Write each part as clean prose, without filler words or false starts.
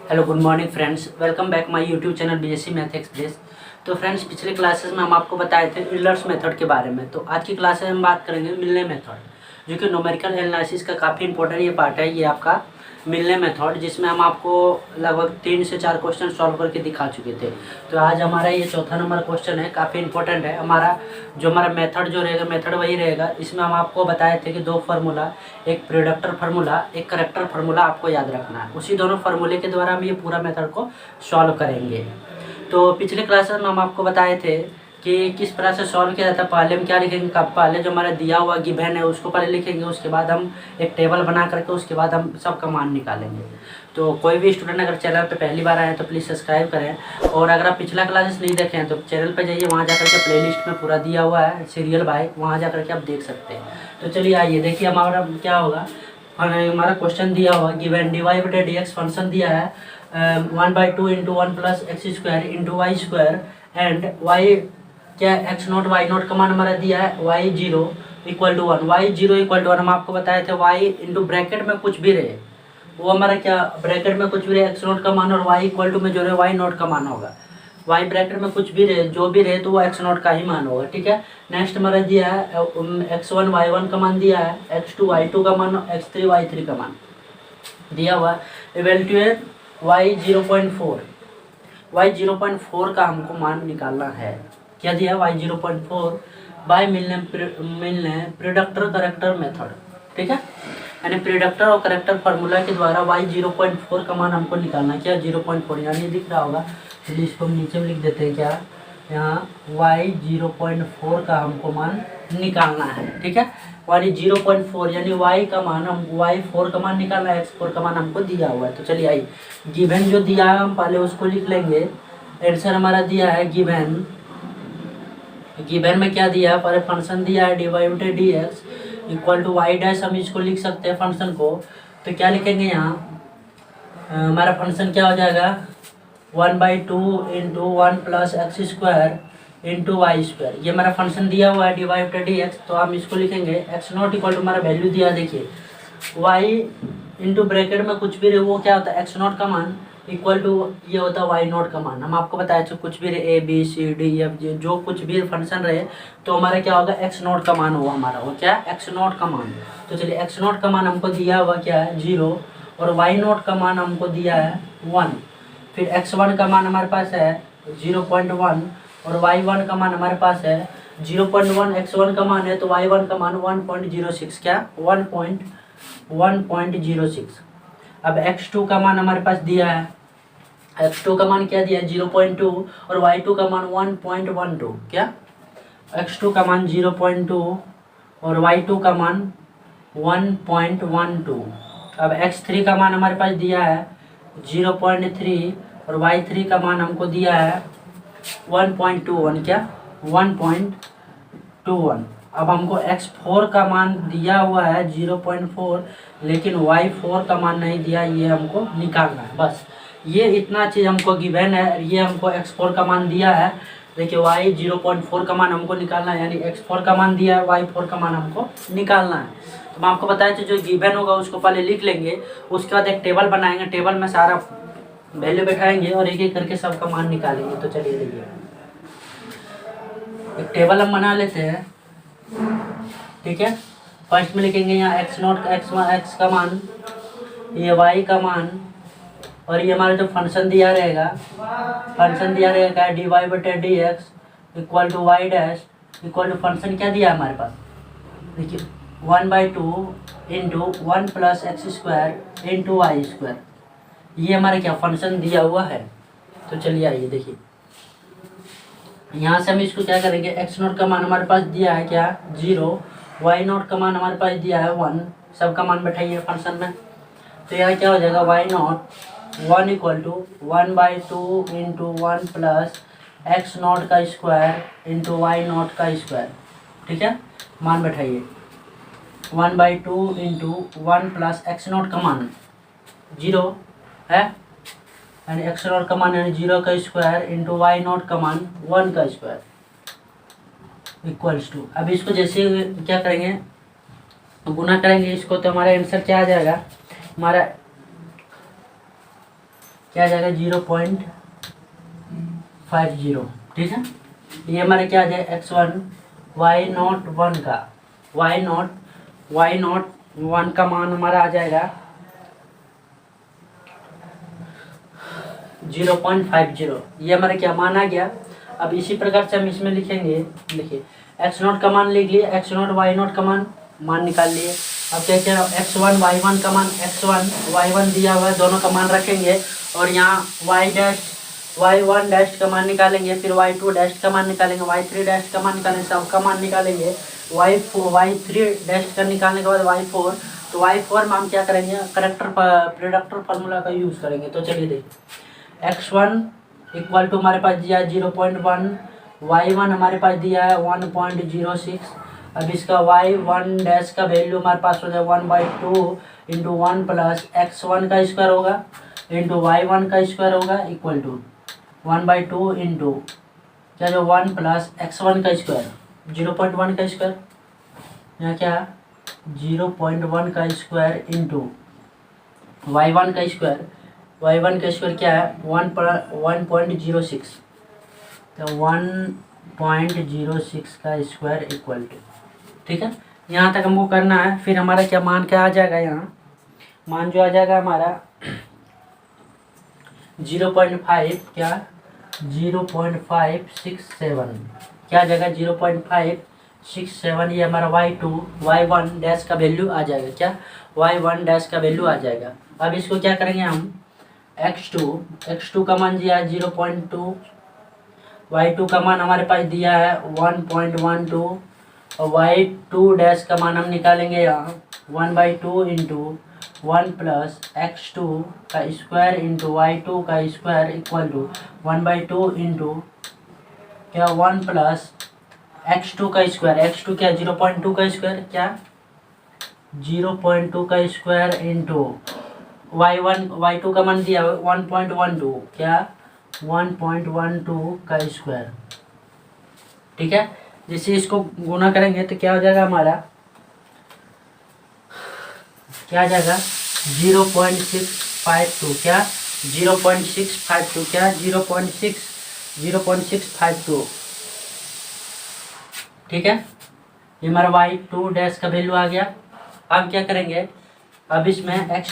Hello good morning friends, welcome back my YouTube channel BSc math express. तो friends, पिछले classes में हम आपको बताए थे यूलर्स मेथड के बारे में। तो आज की क्लास में हम बात करेंगे मिलने मेथड, जो कि न्यूमेरिकल एनालिसिस का काफ़ी इंपॉर्टेंट ये पार्ट है। ये आपका मिलने मेथड, जिसमें हम आपको लगभग 3 से 4 क्वेश्चन सॉल्व करके दिखा चुके थे। तो आज हमारा ये चौथा नंबर क्वेश्चन है, काफ़ी इंपॉर्टेंट है। हमारा मेथड जो रहेगा, मेथड वही रहेगा। इसमें हम आपको बताए थे कि 2 फार्मूला, एक प्रोडक्टर फार्मूला, एक करेक्टर फार्मूला आपको याद रखना है। उसी दोनों फार्मूले के द्वारा हम ये पूरा मेथड को सॉल्व करेंगे। तो पिछले क्लास में हम आपको बताए थे कि किस तरह से सॉल्व किया जाता है। पहले हम क्या लिखेंगे, पहले जो हमारा दिया हुआ गिवन है उसको पहले लिखेंगे, उसके बाद हम एक टेबल बना करके उसके बाद हम सबका मान निकालेंगे। तो कोई भी स्टूडेंट अगर चैनल पे पहली बार आए हैं तो प्लीज़ सब्सक्राइब करें, और अगर आप पिछला क्लासेस नहीं देखें तो चैनल पे जाइए, वहाँ जाकर के प्लेलिस्ट में पूरा दिया हुआ है सीरियल बाय, वहाँ जा के आप देख सकते हैं। तो चलिए आइए देखिए हमारा क्या होगा। हमारा क्वेश्चन दिया हुआ गिवन dy बटे dx फंक्शन दिया है 1/2 into 1 plus x square into y square, and y क्या x नोट वाई नोट का मान हमारा दिया है y0 equal to 1। y0 equal to 1 हम आपको बताए थे y इंटू ब्रैकेट में कुछ भी रहे, वो हमारा क्या ब्रैकेट में कुछ भी रहे x नोट का मान, और y इक्वल टू में जो रहे y नोट का मान होगा। y ब्रैकेट में कुछ भी रहे, जो भी रहे तो वो x नोट का ही मान होगा, ठीक है। नेक्स्ट हमारा दिया है x1 y1 का मान दिया है, x2 y2 का मान, x3 y3 का मान दिया हुआ। इवेल्युएट y 0.4, y 0.4 का हमको मान निकालना है। क्या दिया है, y 0.4 बाय मिलने प्रोडक्टर करेक्टर मेथड, ठीक है। यानी प्रोडक्टर और करेक्टर फार्मूला के द्वारा y 0.4 का मान हमको निकालना है। क्या 0.4, यानी ये दिख रहा होगा, चलिए इसको हम नीचे में लिख देते हैं। क्या यहाँ y 0.4 का हमको मान निकालना है, ठीक है। यानी 0.4 यानी y का मान, हम y4 का मान निकालना है, x4 का मान हमको दिया हुआ है। तो चलिए आइए, गिवन जो दिया है हम पहले उसको लिख लेंगे। आंसर हमारा दिया है गिवन में क्या दिया है, पहले फंक्शन दिया है dy बटे dx equal to y dash, हम इसको लिख सकते हैं फंक्शन को। तो क्या लिखेंगे यहाँ, हमारा फंक्शन क्या हो जाएगा 1/2 into 1 plus x square into y square. ये हमारा फंक्शन दिया हुआ है dy बटे dx, तो हम इसको लिखेंगे x नॉट इक्वल टू हमारा वैल्यू दिया, देखिए y इंटू ब्रैकेट में कुछ भी रहे वो क्या होता है x नॉट का मान, इक्वल टू ये होता है वाई नोट का मान। हम आपको बताया था कुछ भी रहे a b c d f g, जो कुछ भी फंक्शन रहे तो हमारा क्या होगा, x नोट का मान हुआ हमारा, वो क्या x नोट का मान। तो चलिए x नोट का मान हमको दिया हुआ क्या है 0, और y नोट का मान हमको दिया है 1। फिर x1 का मान हमारे पास है 0.1, और y1 का मान हमारे पास है 0.1। x1 का मान है तो y1 का मान 1.06, क्या 1.06। अब x2 का मान हमारे पास दिया है, x2 का मान क्या दिया है 0.2, और y2 का मान 1.12। क्या x2 का मान 0.2 और y2 का मान 1.12। अब x3 का मान हमारे पास दिया है 0.3, और y3 का मान हमको दिया है 1.21। क्या 1.21। अब हमको x4 का मान दिया हुआ है 0.4, लेकिन y4 का मान नहीं दिया, ये हमको निकालना है। बस ये इतना चीज़ हमको गिवन है। ये हमको x4 का मान दिया है, देखिए y 0.4 का मान हमको निकालना है, यानी x4 का मान दिया है, y4 का मान हमको निकालना है। तो मैं आपको बताया था जो गिवन होगा उसको पहले लिख लेंगे, उसके बाद एक टेबल बनाएंगे, टेबल में सारा वैल्यू बैठाएंगे और एक एक करके सबका मान निकालेंगे। तो चलिए देखिए, एक टेबल हम बना लेते हैं, ठीक है। फर्स्ट में लिखेंगे यहाँ x नोट का x का मान, ये y का मान, और ये हमारा जो फंक्शन दिया रहेगा dy बटे dx equal to y dash equal to function क्या दिया है हमारे पास, देखिए 1/2 into 1 plus x square into y square. ये हमारा क्या फंक्शन दिया हुआ है। तो चलिए आइए देखिए, यहाँ से हम इसको क्या करेंगे, x नोट का मान हमारे पास दिया है क्या 0, y नोट का मान हमारे पास दिया है 1, सबका मान बैठाइए फंक्शन में। तो यहाँ क्या हो जाएगा y naught 1 equal to 1/2 into 1 plus x naught का स्क्वायर इंटू वाई नोट का स्क्वायर, ठीक है। मान बैठाइए 1/2 इंटू 1 प्लस एक्स नोट का मान 0 है, यानी एक्स नोट का मान यानी 0 का स्क्वायर इंटू वाई नोट का मान 1 का स्क्वायर इक्वल्स टू। अब इसको जैसे क्या करेंगे, गुना करेंगे इसको, तो हमारा आंसर क्या आ जाएगा, हमारा क्या आ जाएगा 0.50। ठीक है, ये हमारा क्या आ जाएगा x1 y0 1 का y0 1 का मान हमारा आ जाएगा 0.50। ये हमारा क्या मान आ गया। अब इसी प्रकार से हम इसमें लिखेंगे, देखिए x0 का मान लिख लिए, x0 y0 का मान निकाल लिए। अब क्या क्या x1 y1 का मान x1 y1 दिया हुआ है, दोनों का मान रखेंगे और यहाँ y1 डैश का मान निकालेंगे, फिर y2 डैश का मान निकालेंगे, y3 डैश का मान निकालेंगे, सबका मान निकालेंगे। y3 डैश का निकालने के बाद y4, तो y4 में हम क्या करेंगे, प्रोडक्टर फार्मूला का यूज़ करेंगे। तो चलिए देखिए x1 इक्वल टू हमारे पास दिया है 0.1, y1 हमारे पास दिया है 1.06। अब इसका y1 डैश का वैल्यू हमारे पास हो जाए 1/2 इंटू 1 प्लस x1 का स्क्वायर होगा इंटू y1 का स्क्वायर होगा इक्वल टू 1/2 इंटू क्या जो 1 प्लस x1 का स्क्वायर 0.1 का स्क्वायर, यहाँ क्या 0.1 का स्क्वायर इंटू y1 का स्क्वायर, y1 का स्क्वायर क्या है 1.06, तो 1.06 का स्क्वायर इक्वल टू। ठीक है, यहाँ तक हमको करना है। फिर हमारा क्या मान क्या आ जाएगा, यहाँ मान जो आ जाएगा हमारा 0.5 क्या 0.567 क्या आ जाएगा 0.567। ये हमारा y1 डैश का वैल्यू आ जाएगा, क्या y1 डैश का वैल्यू आ जाएगा। अब इसको क्या करेंगे हम x2 का मान दिया है 0.2, y2 का मान हमारे पास दिया है 1.12 और y2 डैश का मान हम निकालेंगे यहाँ 1/2 इंटू 1 प्लस x2 का स्क्वायर इंटू y2 का स्क्वायर इक्वल टू 1/2 इंटू क्या 1 प्लस x2 का स्क्वायर, x2 क्या 0.2 का स्क्वायर, क्या 0.2 का स्क्वायर इंटू y2 का मान दिया 1.12, क्या 1.12 का स्क्वायर। ठीक है, जैसे इसको गुना करेंगे तो क्या हो जाएगा हमारा, क्या आ जाएगा 0.652, क्या 0.652, क्या 0.652। ठीक है, ये हमारा y2 डैश का वैल्यू आ गया। अब क्या करेंगे, अब इसमें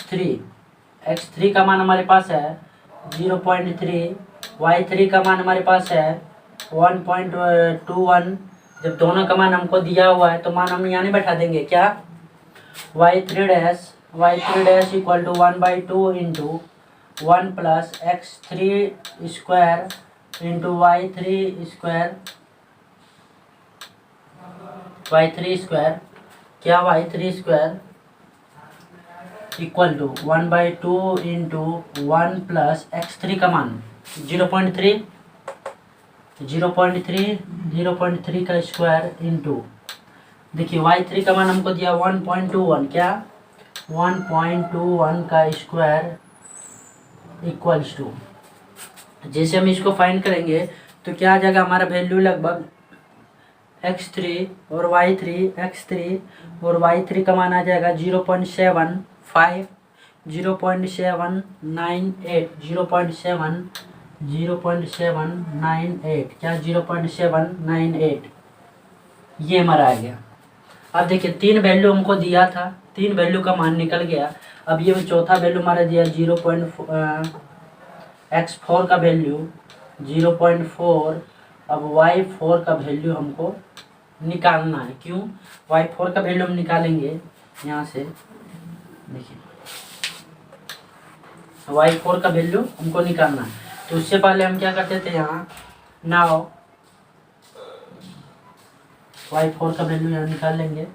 x3 का मान हमारे पास है 0.3, y3 का मान हमारे पास है 1.21। जब दोनों का मान हमको दिया हुआ है तो मान हम यहाँ नहीं बैठा देंगे, क्या y3 dash equal to 1/2 into 1 plus x3 square into y3 square, क्या y3 square equal to 1/2 into 1 plus x3 का मान 0.3 का स्क्वायर इंटू देखिए y3 का मान हमको दिया 1.21, क्या 1.21 का स्क्वायर इक्वल्स टू, जैसे हम इसको फाइंड करेंगे तो क्या आ जाएगा हमारा वैल्यू लगभग x3 और y3 का मान आ जाएगा 0.798, 0.798, क्या 0.798 ये हमारा आ गया। अब देखिए 3 वैल्यू हमको दिया था, 3 वैल्यू का मान निकल गया। अब ये चौथा वैल्यू हमारा दिया x4 का वैल्यू 0.4। अब y4 का वैल्यू हमको निकालना है, क्यों y4 का वैल्यू हम निकालेंगे यहाँ से, देखिए y4 का वैल्यू हमको निकालना है। तो उससे पहले हम क्या करते थे, यहाँ नाउ y4 का वैल्यू यहाँ निकाल लेंगे।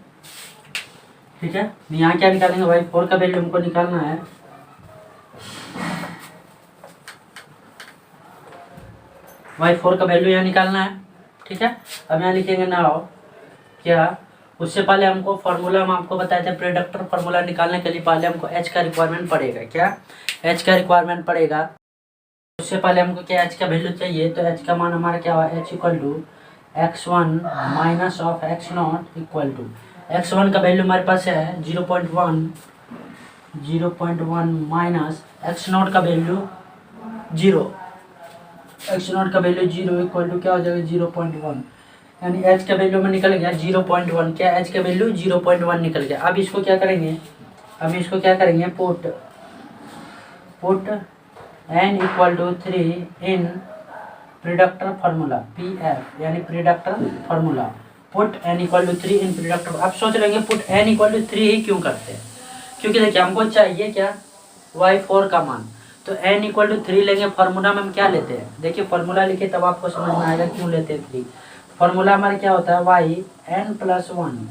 ठीक है, यहाँ क्या निकालेंगे, y4 का वैल्यू हमको निकालना है y4 का वैल्यू यहाँ निकालना है। ठीक है, अब यहाँ लिखेंगे नाउ क्या, उससे पहले हमको फार्मूला हम आपको बताए थे, प्रोडक्टर फार्मूला निकालने के लिए पहले हमको h का रिक्वायरमेंट पड़ेगा, क्या h का रिक्वायरमेंट पड़ेगा। उससे पहले हमको क्या h का वैल्यू चाहिए, तो h का मान हमारा क्या हुआ, h equal to x1 minus of x0 equal to x1 का वैल्यू हमारे पास है 0.1 माइनस x0 का वैल्यू जीरो, एक्स नॉट का वैल्यू जीरो इक्वल टू क्या हो जाएगा 0.1, यानी एच का वैल्यू में निकल गया 0.1। क्या एच का वैल्यू 0.1 निकल गया। अब इसको क्या करेंगे, put n equal to 3 in predictor formula PF, यानी predictor formula. Put n equal to 3 in predictor. अब सोच रहे हैं पुट n इक्वल टू 3 ही क्यों करते हैं, क्योंकि देखिए हमको चाहिए क्या, y4 का मान। तो n इक्वल टू 3 लेंगे, फार्मूला में हम क्या लेते हैं, देखिए फार्मूला लिखे तब आपको समझ में आएगा क्यों लेते हैं 3। फार्मूला हमारा क्या होता है, yn+1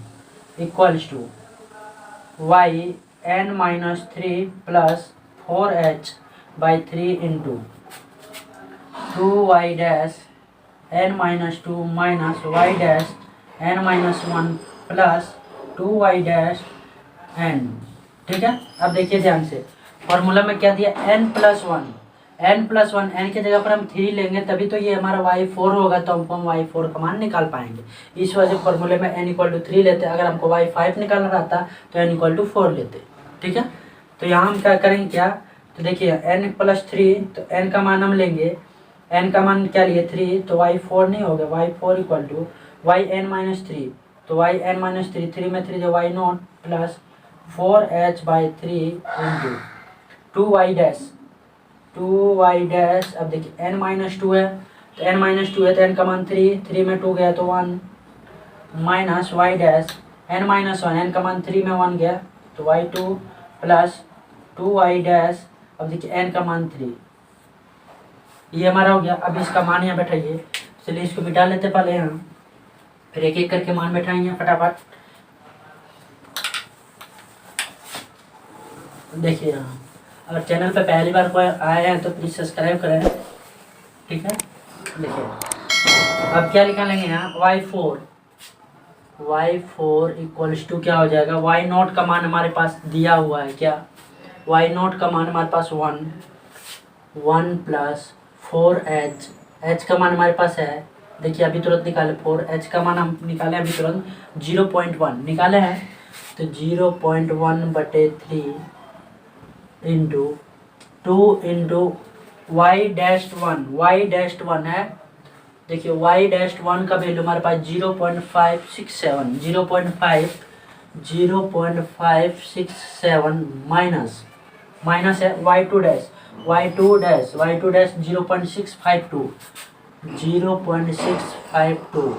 equals to yn-3 plus 4h/3 into 2y dash n-2 minus y dash n-1 plus 2y dash n। ठीक है। अब देखिए ध्यान से, फॉर्मूला में क्या दिया, n+1 n की जगह पर हम 3 लेंगे तभी तो ये हमारा y4 होगा, तो हम y4 का मान निकाल पाएंगे। इस वजह से फॉर्मूले में n इक्वल टू 3 लेते हैं। अगर हमको y5 निकालना रहता तो n इक्वल टू 4 लेते। ठीक है। तो यहाँ हम क्या करेंगे, क्या, तो देखिए n+3, तो n का मान हम लेंगे, n का मान क्या लिए 3, तो y4 नहीं होगा, y4 इक्वल टू yn-3, तो yn-3, 3 में 3 जो y0 plus 4h/3 into 2y dash. अब देखिए n-2 है, तो n-2 है तो n का मान 3 में 2 गया तो 1 minus y dash n-1, n का मान 3 में 1 गया तो y2 प्लस 2y डैश। अब देखिए n का मान 3, ये हमारा हो गया। अब इसका मान यहाँ बैठाइए, चलिए इसको बिठा लेते पहले यहाँ, फिर एक एक करके मान बैठाएंगे फटाफट। देखिए यहाँ, अगर चैनल पे पहली बार कोई आए हैं तो प्लीज़ सब्सक्राइब करें। ठीक है। देखिए अब क्या निकालेंगे यहाँ, y4 इक्वल्स टू क्या हो जाएगा, y0 का मान हमारे पास दिया हुआ है, क्या, y0 का मान हमारे पास 1 प्लस 4h, h का मान हमारे पास है, देखिए अभी तुरंत निकाले 4h का मान हम निकाले अभी तुरंत 0.1 निकाले हैं, तो 0.1/3 इंटू 2 इंटू y-1 है। देखिए y-1 का वैल्यू हमारे पास 0.567 माइनस है y2 डैश 0.652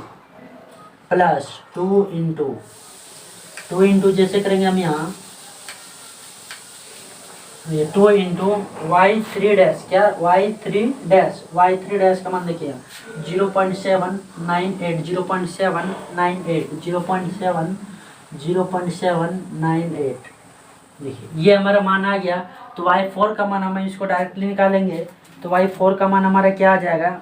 प्लस 2 इंटू जैसे करेंगे हम यहाँ, ये 2 इंटू y3 डैश, क्या, y3 डैश का मान देखिए 0.798 देखिए ये हमारा मान आ गया। तो y4 का मान हम इसको डायरेक्टली निकालेंगे, तो y4 का मान हमारा क्या आ जाएगा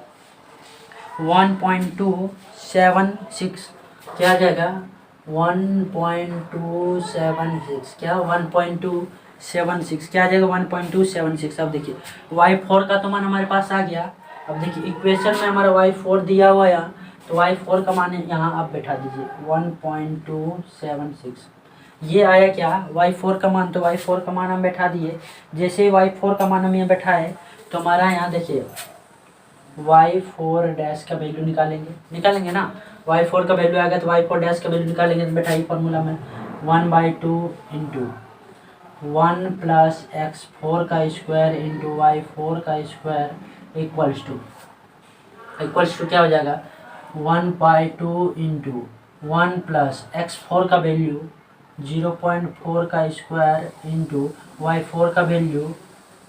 1.276, क्या आ जाएगा 1.276, क्या 1.276, क्या आ जाएगा 1.276। अब देखिए y4 का तो मान हमारे पास आ गया। अब देखिए इक्वेशन में हमारा y4 दिया हुआ है, तो y4 का मान यहाँ आप बैठा दीजिए 1.276, ये आया क्या y4 का मान, तो y4 का मान हम बैठा दिए। जैसे ही y4 का मान हम यहाँ बैठाए तो हमारा यहाँ देखिए y4 डैश का वैल्यू निकालेंगे ना, y4 का वैल्यू आ गया तो y4 डैश का वैल्यू निकालेंगे, तो बैठाइए फॉर्मूला में 1/2 इंटू 1 प्लस x4 का स्क्वायर इंटू y4 का स्क्वायर इक्वल्स टू क्या हो जाएगा 1/2 इंटू 1 प्लस x4 का वैल्यू 0.4 का स्क्वायर इंटू y4 का वैल्यू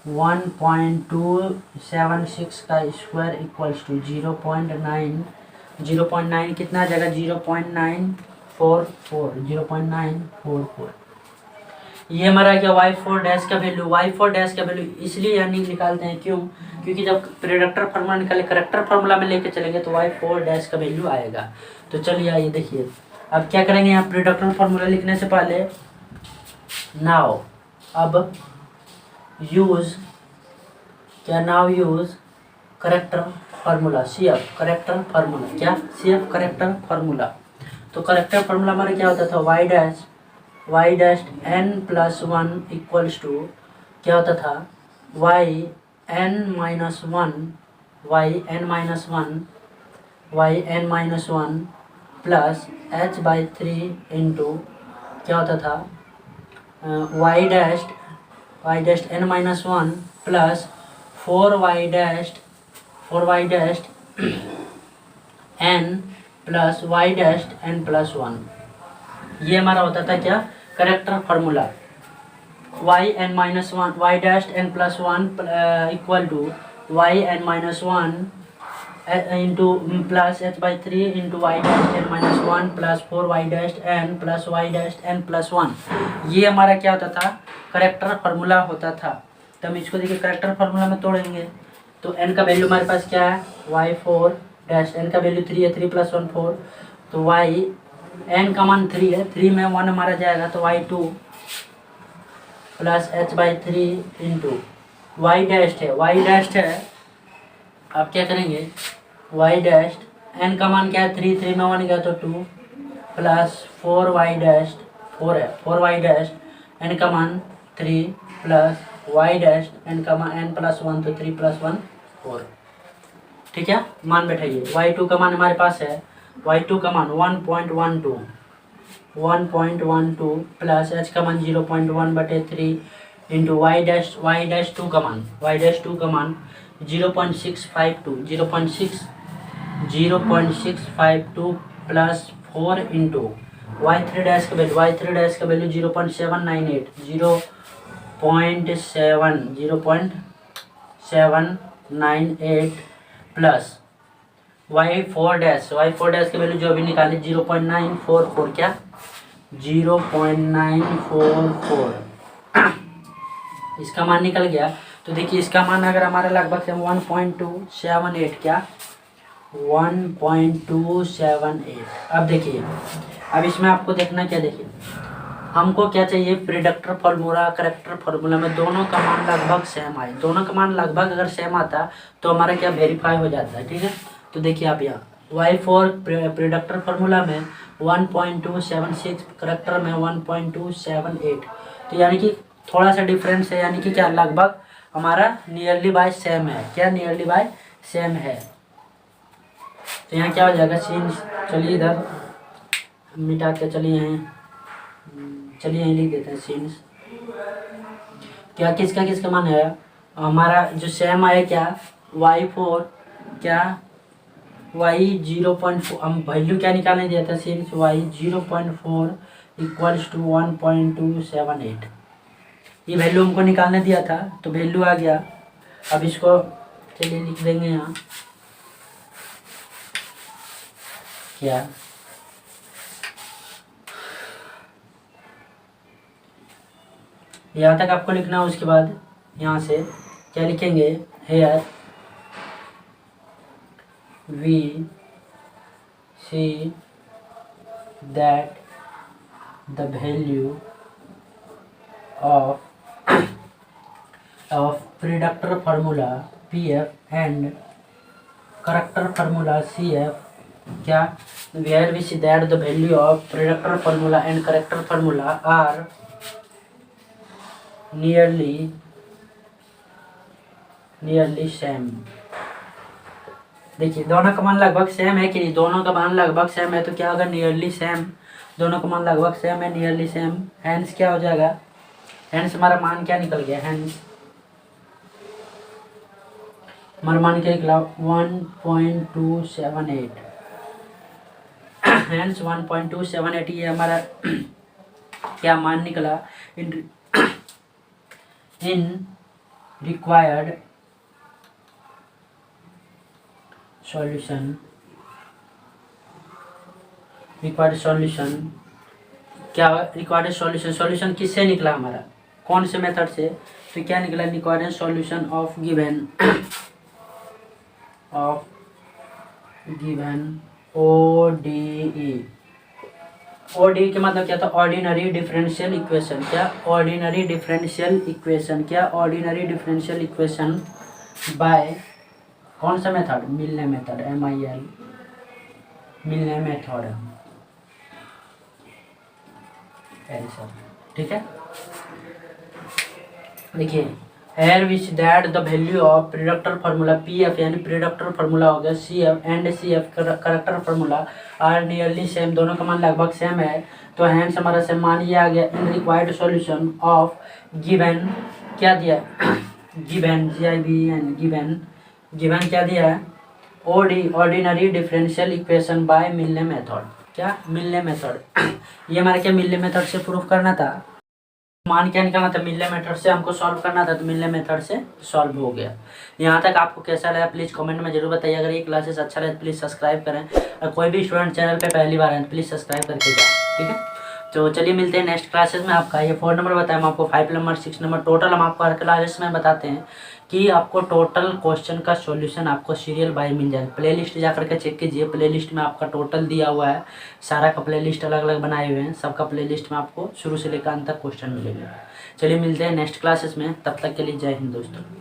1.276 का स्क्वायर इक्वल्स टू 0.9 कितना आ जाएगा 0.944। ये हमारा क्या y4 डैश का वैल्यू इसलिए यानी निकालते हैं, क्यों, क्योंकि जब प्रोडक्टर फार्मूला निकाले करेक्टर फार्मूला में लेके चलेंगे तो y4 डैश का वैल्यू आएगा। तो चलिए आइए देखिए अब क्या करेंगे, यहाँ प्रोडक्टर फार्मूला लिखने से पहले now use character formula CF character formula. तो करेक्टर फार्मूला हमारा क्या होता था y dash n+1 equals to क्या होता था n minus one y n minus one plus h by three into क्या होता था y dashed n minus one plus four y dashed n plus y dashed n plus one. ये हमारा होता था क्या corrector formula. Y n minus one y dashed n plus one equal to y n minus one into plus h by three into y dashed n minus one plus four y dashed n plus y dashed n plus one. ये हमारा क्या होता था character formula होता था। तो हम इसको देखिए करेक्टर फार्मूला में तोड़ेंगे तो n का वैल्यू हमारे पास क्या है वाई फोर डैश n का वैल्यू थ्री है, थ्री प्लस वन फोर, तो वाई n का मान थ्री है, थ्री में वन हमारा जाएगा तो y two plus h by three into y dashed है। अब क्या करेंगे वाई डैश्ड n का मान क्या है थ्री, थ्री में वन गया तो two plus four y dashed four है, फोर वाई डैश्ड n का मान three plus y dashed n का मान n प्लस वन तो थ्री प्लस वन फोर। ठीक है मान बैठाइए वाई टू का मान हमारे पास है वाई टू का मान 1.12 प्लस h का मान 0.1 बटे three into Y dash two का मान 0.652 plus four into Y three dash का value 0.798 plus Y four dash के वैल्यू जो अभी निकाले 0.944 क्या 0.944 इसका मान निकल गया। तो देखिए इसका मान अगर हमारा लगभग 1.278 क्या 1.278। अब देखिए अब इसमें आपको देखना क्या देखिए हमको क्या चाहिए प्रिडिक्टर फार्मूला करेक्टर फार्मूला में दोनों का मान लगभग सेम आए। दोनों का मान लगभग अगर सेम आता तो हमारा क्या वेरीफाई हो जाता है। ठीक है तो देखिए आप यहाँ वाई फोर प्रिडिक्टर फार्मूला में 1.276 करेक्टर में 1.278 तो यानी कि थोड़ा सा डिफरेंस है यानी कि क्या लगभग हमारा नियरली बाय सेम है। क्या नियरली बाय सेम है तो यहाँ क्या हो जाएगा सीन चलिए इधर मिटा के चलिए यहीं लिख देते हैं सीन्स क्या किसका मान है हमारा जो सेम आया क्या वाई फोर क्या वाई 0.4 हम वैल्यू क्या निकालने दिया था सीन्स वाई 0.4 इक्वल्स टू 1.278 ये वैल्यू हमको निकालने दिया था तो वैल्यू आ गया। अब इसको चलिए लिख देंगे यहाँ क्या यहाँ तक आपको लिखना है। उसके बाद यहाँ से क्या लिखेंगे here we see that the value of predictor formula PF and corrector formula CF क्या where we see that the value of predictor formula and corrector formula are nearly same. देखिए दोनों का मान लगभग सेम है कि नहीं दोनों का मान लगभग सेम है तो क्या होगा नियरली सेम। दोनों का मान लगभग सेम है नियरली सेम हैंस क्या हो जाएगा हैंस हमारा मान क्या निकल गया हैंस हमारा मान क्या निकला 1.278 हैंस 1.278 ये हमारा क्या मान निकला इन रिक्वायर्ड सॉल्यूशन क्या रिक्वायर्ड सॉल्यूशन किससे निकला हमारा कौन से मेथड से तो क्या निकला required solution of given ODE ODE के मतलब क्या था ऑर्डिनरी डिफरेंशियल इक्वेशन क्या ऑर्डिनरी डिफरेंशियल इक्वेशन बाय कौन सा मेथड मिलने मेथड MIL मिलने मेथड ठीक है। देखिए here which that the value of predictor formula P F यानी प्रिडक्टर फार्मूला हो गया C F and C F corrector formula are nearly same, दोनों का मान लगभग सेम है। तो हैंस हमारा सेम मान ये आ गया। इन रिक्वायर्ड सॉल्यूशन ऑफ गिवन क्या दिया गिवन GIVN गिवन क्या दिया है ऑर्डिनरी डिफरेंशियल इक्वेशन बाय मिलने मेथड। क्या मिलने मेथड ये हमारे क्या मिलने मेथड से प्रूफ करना था, मान क्या निकालना था, मिलने मेथड से हमको सॉल्व करना था, तो मिलने मेथड से सॉल्व हो गया। यहाँ तक आपको कैसा लगा प्लीज़ कमेंट में जरूर बताइए। अगर ये क्लासेस अच्छा लगे तो प्लीज़ सब्सक्राइब करें, और कोई भी स्टूडेंट चैनल पे पहली बार आए तो प्लीज़ सब्सक्राइब करके जाए, ठीक है। तो चलिए मिलते हैं नेक्स्ट क्लासेस में। आपका ये 4 नंबर बताया, हम आपको 5 नंबर 6 नंबर टोटल हम आपको हर क्लासेस में बताते हैं कि आपको टोटल क्वेश्चन का सॉल्यूशन आपको सीरियल बाय मिल जाएगा। प्लेलिस्ट जा करके चेक कीजिए, प्लेलिस्ट में आपका टोटल दिया हुआ है, सारा का प्लेलिस्ट अलग अलग बनाए हुए हैं, सबका प्लेलिस्ट में आपको शुरू से लेकर अंत तक क्वेश्चन मिलेगा। चलिए मिलते हैं नेक्स्ट क्लासेस में, तब तक के लिए जय हिंद दोस्तों।